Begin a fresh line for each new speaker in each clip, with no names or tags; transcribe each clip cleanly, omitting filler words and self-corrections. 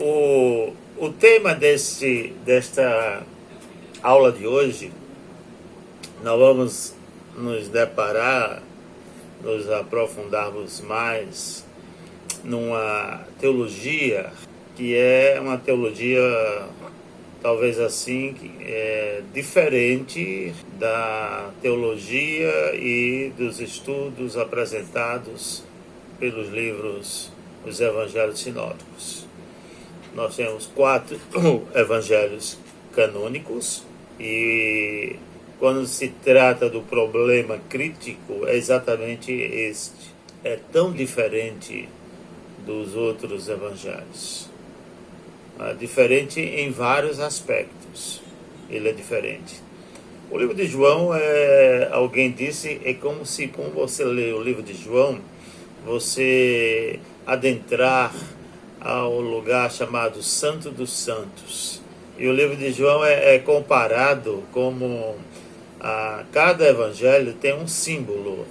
O tema desta aula de hoje, nós vamos nos deparar, nos aprofundarmos mais numa teologia que é uma teologia, talvez assim, diferente da teologia e dos estudos apresentados pelos livros, os evangelhos sinóticos. Nós temos 4 evangelhos canônicos e quando se trata do problema crítico é exatamente este. É tão diferente dos outros evangelhos. Diferente em vários aspectos. Ele é diferente. O livro de João, alguém disse, é como se, quando você lê o livro de João, você adentrar ao lugar chamado Santo dos Santos. E o livro de João é comparado como cada evangelho tem um símbolo.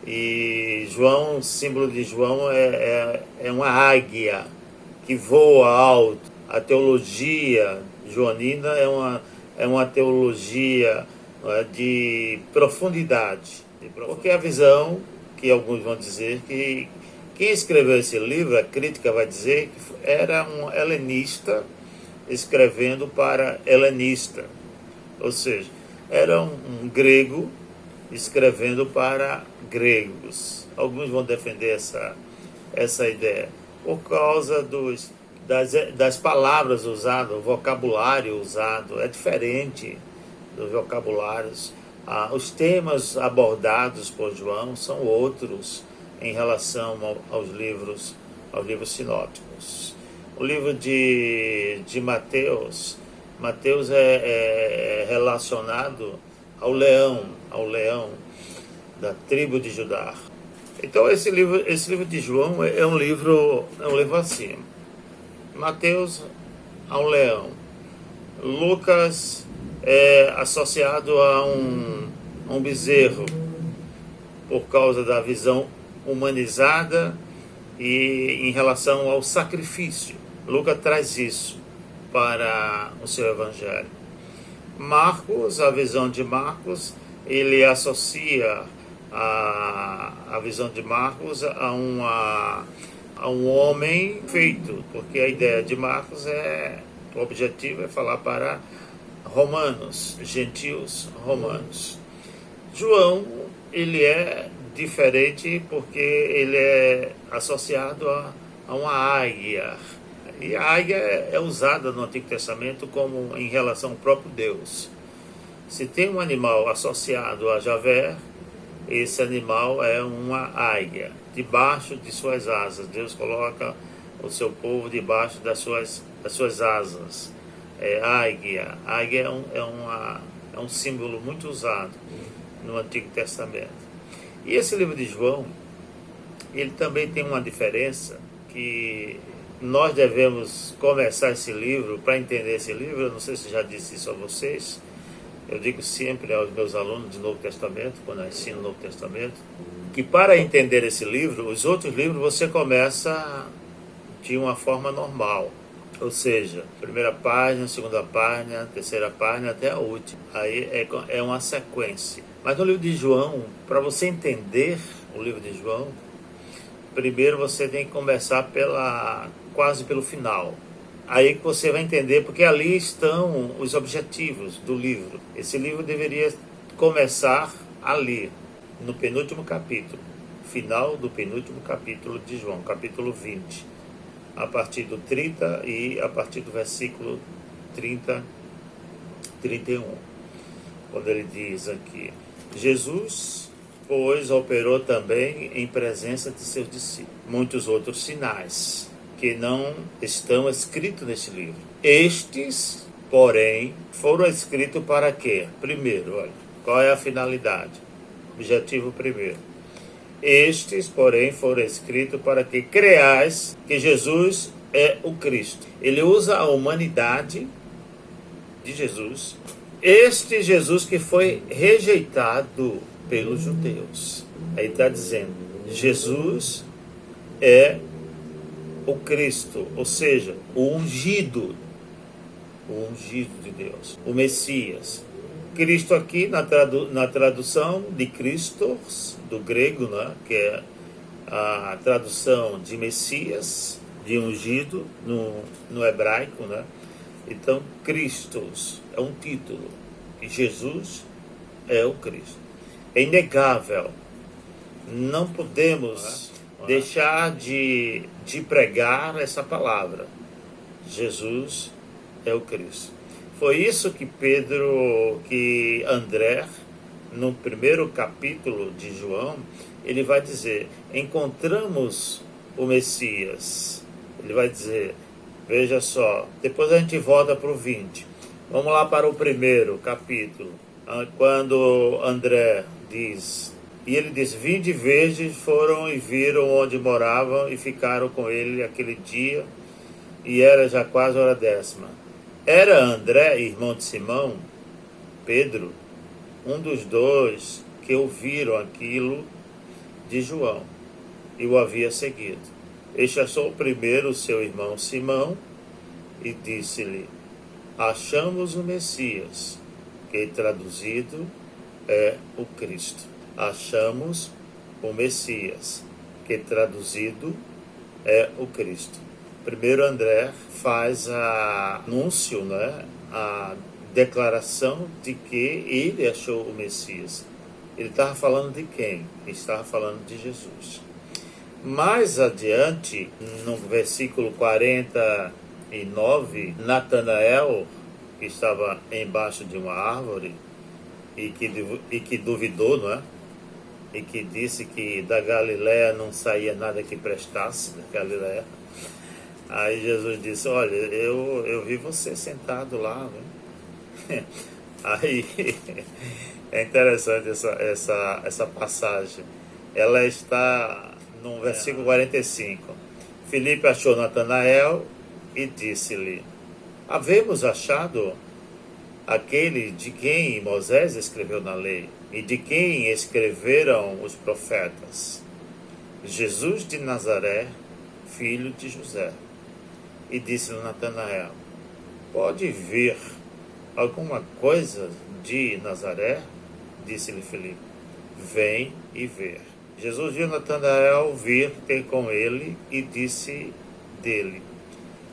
E João, o símbolo de João é uma águia que voa alto. A teologia joanina é uma teologia de profundidade. Porque a visão, que alguns vão dizer que quem escreveu esse livro, a crítica vai dizer que era um helenista escrevendo para helenista. Ou seja, era um grego escrevendo para gregos. Alguns vão defender essa ideia por causa das palavras usadas, o vocabulário usado é diferente dos vocabulários. Os temas abordados por João são outros em relação aos livros sinóticos. O livro de Mateus é relacionado ao leão da tribo de Judá. Então esse livro de João é um livro assim. Mateus a um leão. Lucas é associado a um bezerro por causa da visão humanizada e em relação ao sacrifício. Lucas traz isso para o seu evangelho. Marcos, a visão de Marcos, ele associa a visão de Marcos a um homem feito, porque a ideia de Marcos o objetivo é falar para romanos, gentios romanos. João, ele é diferente porque ele é associado a uma águia. E a águia é usada no Antigo Testamento como em relação ao próprio Deus. Se tem um animal associado a Javé, esse animal é uma águia. Debaixo de suas asas, Deus coloca o seu povo debaixo das suas asas. Águia. Águia é um símbolo muito usado no Antigo Testamento. E esse livro de João, ele também tem uma diferença que nós devemos começar esse livro, para entender esse livro, eu não sei se já disse isso a vocês, eu digo sempre aos meus alunos de Novo Testamento, quando eu ensino o Novo Testamento, que para entender esse livro, os outros livros você começa de uma forma normal. Ou seja, primeira página, segunda página, terceira página, até a última. Aí é uma sequência. Mas no livro de João, para você entender o livro de João, primeiro você tem que começar quase pelo final. Aí que você vai entender, porque ali estão os objetivos do livro. Esse livro deveria começar ali, no penúltimo capítulo, final do penúltimo capítulo de João, capítulo 20, a partir do 30 e a partir do versículo 31, quando ele diz aqui: Jesus, pois, operou também em presença de seus discípulos muitos outros sinais que não estão escritos nesse livro. Estes, porém, foram escritos para quê? Primeiro, olha, qual é a finalidade? Objetivo primeiro. Estes, porém, foram escritos para que creais que Jesus é o Cristo. Ele usa a humanidade de Jesus. Este Jesus que foi rejeitado pelos judeus. Aí está dizendo, Jesus é o Cristo, ou seja, o ungido de Deus, o Messias. Cristo aqui na tradução de Christos, do grego, né, que é a tradução de Messias, de ungido no hebraico, né? Então, Christos é um título e Jesus é o Cristo. É inegável. Não podemos deixar de pregar essa palavra. Jesus é o Cristo. Foi isso que André, no primeiro capítulo de João, ele vai dizer: encontramos o Messias. Ele vai dizer, veja só, depois a gente volta para o 20. Vamos lá para o primeiro capítulo, quando André diz, e ele diz: 20 vezes foram e viram onde moravam e ficaram com ele aquele dia, e era já quase a hora 10ª. Era André, irmão de Simão, Pedro, um dos dois que ouviram aquilo de João e o havia seguido. Este achou primeiro o seu irmão Simão e disse-lhe: achamos o Messias, que traduzido é o Cristo. Achamos o Messias, que traduzido é o Cristo. Primeiro André faz anúncio, né, a declaração de que ele achou o Messias. Ele estava falando de quem? Ele estava falando de Jesus. Mais adiante, no versículo 49, Natanael, que estava embaixo de uma árvore e que duvidou, não é? E que disse que da Galileia não saía nada que prestasse, da Galileia. Aí Jesus disse: olha, eu vi você sentado lá, né? Aí é interessante essa passagem. Ela está no versículo 45. Filipe achou Natanael e disse-lhe: havemos achado aquele de quem Moisés escreveu na lei e de quem escreveram os profetas, Jesus de Nazaré, filho de José. E disse-lhe Natanael: pode ver alguma coisa de Nazaré? Disse-lhe Filipe: vem e vê. Jesus viu Natanael vir ter com ele e disse dele: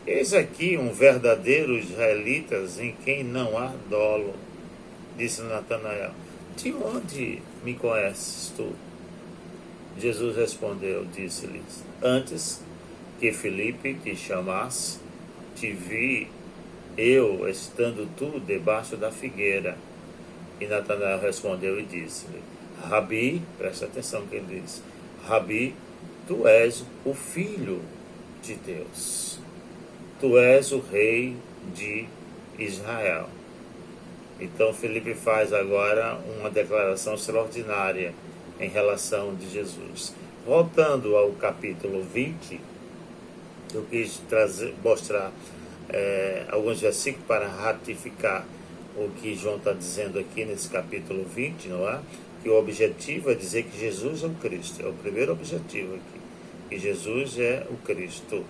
eis aqui um verdadeiro israelita em quem não há dolo. Disse Natanael: de onde me conheces tu? Jesus respondeu, disse-lhe: antes que Filipe te chamasse, te vi eu estando tu debaixo da figueira. E Natanael respondeu e disse-lhe: Rabi, presta atenção no que ele diz, Rabi, tu és o Filho de Deus, tu és o Rei de Israel. Então Filipe faz agora uma declaração extraordinária em relação de Jesus. Voltando ao capítulo 20, eu quis mostrar alguns versículos para ratificar o que João está dizendo aqui nesse capítulo 20, não é? Que o objetivo é dizer que Jesus é o Cristo, é o primeiro objetivo aqui, que Jesus é o Cristo,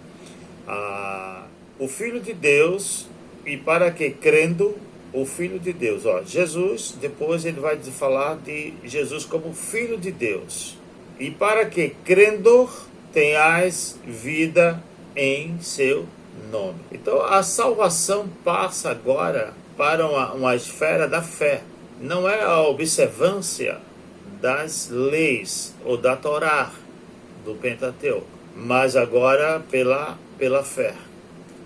o Filho de Deus, e para que crendo o Filho de Deus, Jesus, depois ele vai falar de Jesus como Filho de Deus, e para que crendo tenhais vida em seu nome. Então a salvação passa agora para uma esfera da fé. Não é a observância das leis ou da Torá, do Pentateuco, mas agora pela fé,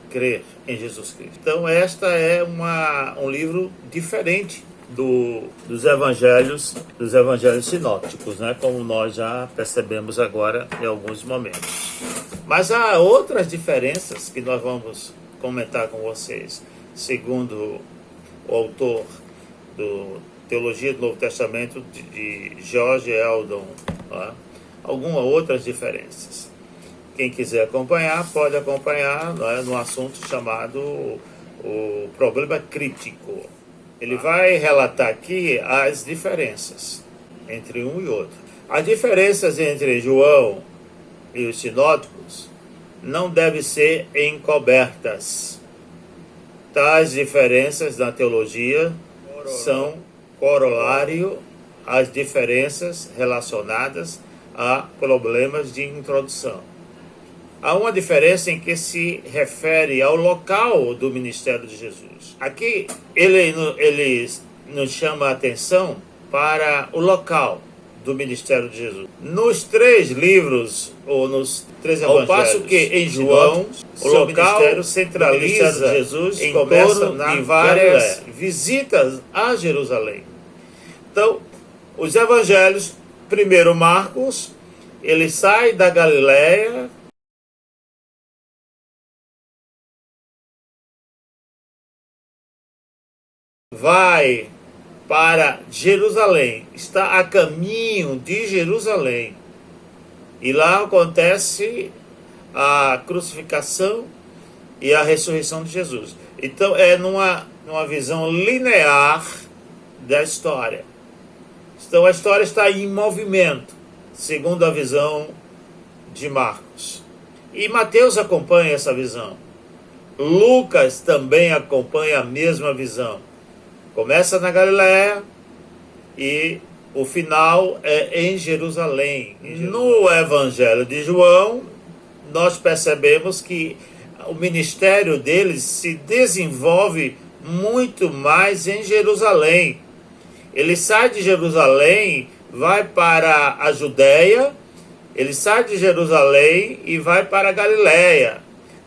crer em Jesus Cristo. Então esta é um livro diferente dos evangelhos sinópticos, né? Como nós já percebemos agora em alguns momentos. Mas há outras diferenças que nós vamos comentar com vocês, segundo o autor do Teologia do Novo Testamento, de George Eldon, tá? Algumas outras diferenças. Quem quiser acompanhar, pode acompanhar, né, no assunto chamado o problema crítico. Ele vai relatar aqui as diferenças entre um e outro. As diferenças entre João e os sinóticos não devem ser encobertas. Tais diferenças na teologia são corolário às diferenças relacionadas a problemas de introdução. Há uma diferença em que se refere ao local do ministério de Jesus. Aqui ele nos chama a atenção para o local do ministério de Jesus. Nos 3 livros, ou nos 3 evangelhos, ao passo que em João, o local centraliza Jesus em torno de várias visitas a Jerusalém. Então, os evangelhos, primeiro Marcos, ele sai da Galileia, vai para Jerusalém, está a caminho de Jerusalém, e lá acontece a crucificação e a ressurreição de Jesus. Então é numa visão linear da história. Então a história está em movimento, segundo a visão de Marcos. E Mateus acompanha essa visão. Lucas também acompanha a mesma visão. Começa na Galileia e o final é em Jerusalém. No Evangelho de João, nós percebemos que o ministério deles se desenvolve muito mais em Jerusalém. Ele sai de Jerusalém, vai para a Judéia, ele sai de Jerusalém e vai para a Galileia.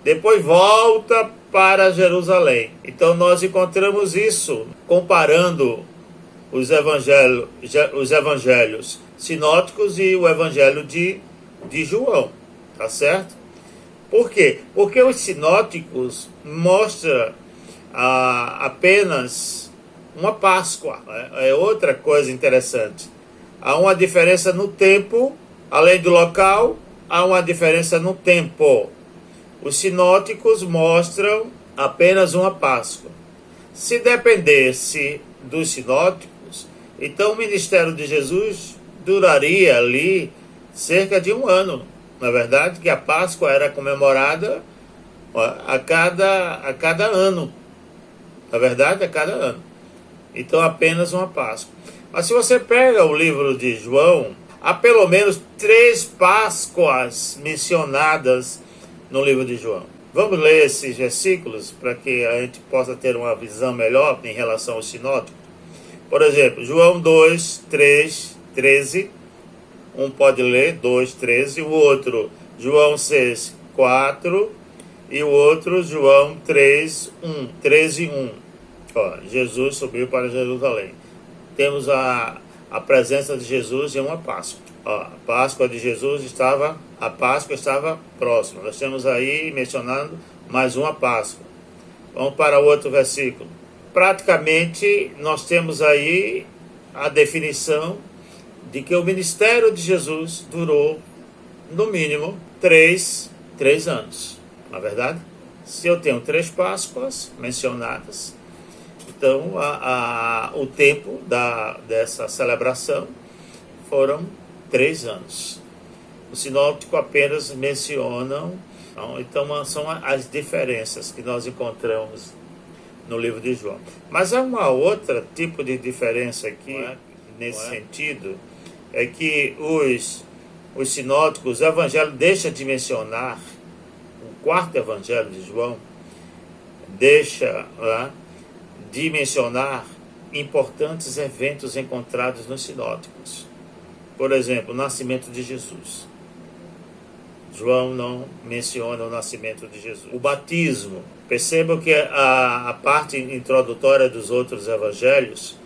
Depois volta para Jerusalém. Então nós encontramos isso comparando os evangelhos sinóticos e o evangelho de João, tá certo? Por quê? Porque os sinóticos mostram apenas uma Páscoa. É outra coisa interessante. Há uma diferença no tempo, além do local, há uma diferença no tempo. Os sinóticos mostram apenas uma Páscoa. Se dependesse dos sinóticos, então o ministério de Jesus duraria ali cerca de 1 ano. Na verdade, que a Páscoa era comemorada a cada ano. Na verdade, a cada ano. Então, apenas uma Páscoa. Mas se você pega o livro de João, há pelo menos 3 Páscoas mencionadas no livro de João. Vamos ler esses versículos para que a gente possa ter uma visão melhor em relação ao sinótico. Por exemplo, João 2, 3, 13. Um pode ler, 2, 13. O outro, João 6, 4. E o outro, João 3, 1, 13, 1. Ó, Jesus subiu para Jerusalém. Temos a presença de Jesus em uma Páscoa. Ó, a Páscoa estava próxima. Nós temos aí mencionando mais uma Páscoa. Vamos para o outro versículo. Praticamente nós temos aí a definição de que o ministério de Jesus durou no mínimo 3 anos. Na verdade, se eu tenho 3 Páscoas mencionadas, então o tempo dessa celebração foram 3 anos. O sinóptico apenas mencionam, então são as diferenças que nós encontramos no livro de João. Mas há uma outra tipo de diferença aqui, nesse sentido, é que os sinóticos, o evangelho deixa de mencionar, o 4º evangelho de João, deixa de mencionar importantes eventos encontrados nos sinóticos. Por exemplo, o nascimento de Jesus. João não menciona o nascimento de Jesus. O batismo. Percebam que a parte introdutória dos outros evangelhos,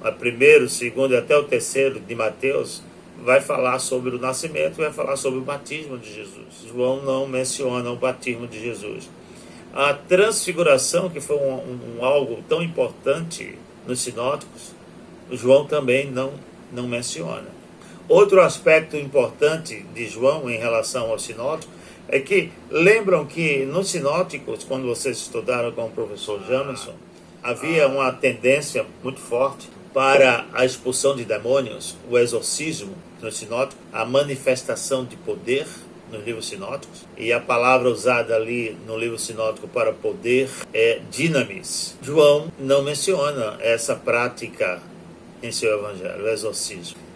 o 1º, 2º e até o 3º de Mateus, vai falar sobre o nascimento, vai falar sobre o batismo de Jesus. João não menciona o batismo de Jesus. A transfiguração, que foi algo tão importante nos sinóticos, João também não menciona. Outro aspecto importante de João em relação ao sinótico é que, lembram que nos sinóticos, quando vocês estudaram com o professor Jamerson, havia uma tendência muito forte para a expulsão de demônios, o exorcismo no sinótico, a manifestação de poder. nos livros sinóticos, e a palavra usada ali no livro sinótico para poder é dinamis. João não menciona essa prática em seu evangelho, o exorcismo.